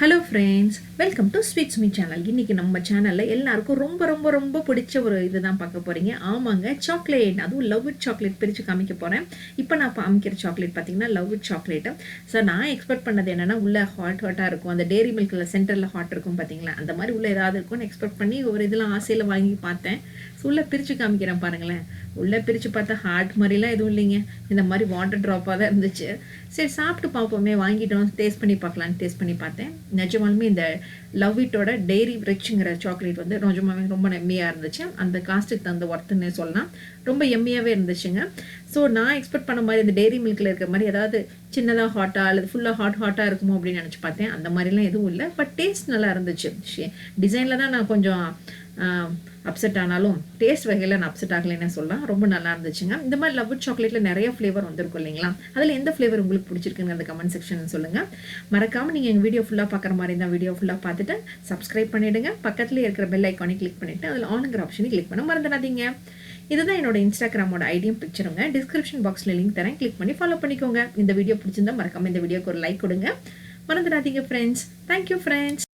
Hello friends, welcome to sweet Sumi channel. இன்றைக்கி நம்ம சேனலில் எல்லாருக்கும் ரொம்ப ரொம்ப ரொம்ப பிடிச்ச ஒரு இதுதான் பார்க்க போகிறீங்க. ஆமாங்க, சாக்லேட், அதுவும் LuvIt சாக்லேட் பிரித்து காமிக்க போகிறேன். இப்போ நான் காமிக்கிற சாக்லேட் பார்த்தீங்கன்னா LuvIt சாக்லேட்டு. ஸோ நான் எக்ஸ்பெக்ட் பண்ணது என்னென்னா உள்ளே ஹாட்டாக இருக்கும், அந்த டேரி மில்கில் சென்டரில் ஹாட் இருக்கும் பார்த்தீங்களா, அந்த மாதிரி உள்ளே ஏதாவது இருக்கும்னு எக்ஸ்பெக்ட் பண்ணி ஒரு இதெல்லாம் ஆசையில் வாங்கி பார்த்தேன். ஸோ உள்ளே பிரித்து காமிக்கிறேன் பாருங்களேன். உள்ளே பிரித்து பார்த்தா ஹார்ட் மாதிரிலாம் எதுவும் இல்லைங்க, இந்த மாதிரி வாட்டர் ட்ராப்பாக தான் இருந்துச்சு. சரி சாப்பிட்டு பார்ப்போமே, வாங்கிட்டோம், டேஸ்ட் பண்ணி பார்க்கலான்னு டேஸ்ட் பண்ணி பார்த்தேன். நிஜமாலுமே இந்த LuvItோட டெய்ரி ரிச்ங்கிற சாக்லேட் வந்து நிஜமாவே ரொம்ப எம்மியாக இருந்துச்சு. அந்த காஸ்ட்டுக்கு தகுந்த ஒர்த்துன்னு சொல்லலாம், ரொம்ப எம்மியாகவே இருந்துச்சுங்க. ஸோ நான் எக்ஸ்பெக்ட் பண்ண மாதிரி இந்த டெய்ரி மில்கில் இருக்கிற மாதிரி ஏதாவது சின்னதாக ஹாட்டாக அல்லது ஃபுல்லாக ஹாட்டாக இருக்குமோ அப்படின்னு நினச்சி பார்த்தேன். அந்த மாதிரிலாம் எதுவும் இல்லை, பட் டேஸ்ட் நல்லா இருந்துச்சு. டிசைனில் தான் நான் கொஞ்சம் அப்செட் ஆனாலும் டேஸ்ட் வகையில் நான் அப்செட் ஆகலைன்னு சொல்லலாம். ரொம்ப நல்லா இருந்துச்சுங்க. இந்த மாதிரி LuvIt சாக்லேட்டில் நிறைய ஃப்ளேவர் வந்திருக்கும் இல்லைங்களா, அதில் எந்த ஃப்ளேவர் உங்களுக்கு பிடிச்சிருக்குன்னு அந்த கமெண்ட் செக்ஷன் சொல்லுங்கள். மறக்காமல் நீங்கள் எங்கள் வீடியோ ஃபுல்லாக பார்க்குற மாதிரி இருந்தால் வீடியோ ஃபுல்லாக பார்த்துட்டு சப்ஸ்கிரைப் பண்ணிவிடுங்க. பக்கத்துலேயே இருக்கிற பெல் ஐக்கானை கிளிக் பண்ணிவிட்டு அதில் ஆனுங்கிற ஆப்ஷனை கிளிக் பண்ண மறந்துடாதீங்க. இதுதான் என்னோட இன்ஸ்டாகிராமோட ஐடியும் பிக்சருங்க. டிஸ்கிரிப்ஷன் பாக்ஸில் லிங்க் தரேன், கிளிக் பண்ணி ஃபாலோ பண்ணிக்கோங்க. இந்த வீடியோ பிடிச்சிருந்தா மறக்காமல் இந்த வீடியோக்கு ஒரு லைக் கொடுங்க, மறந்துடாதீங்க ஃப்ரெண்ட்ஸ். Thank you friends.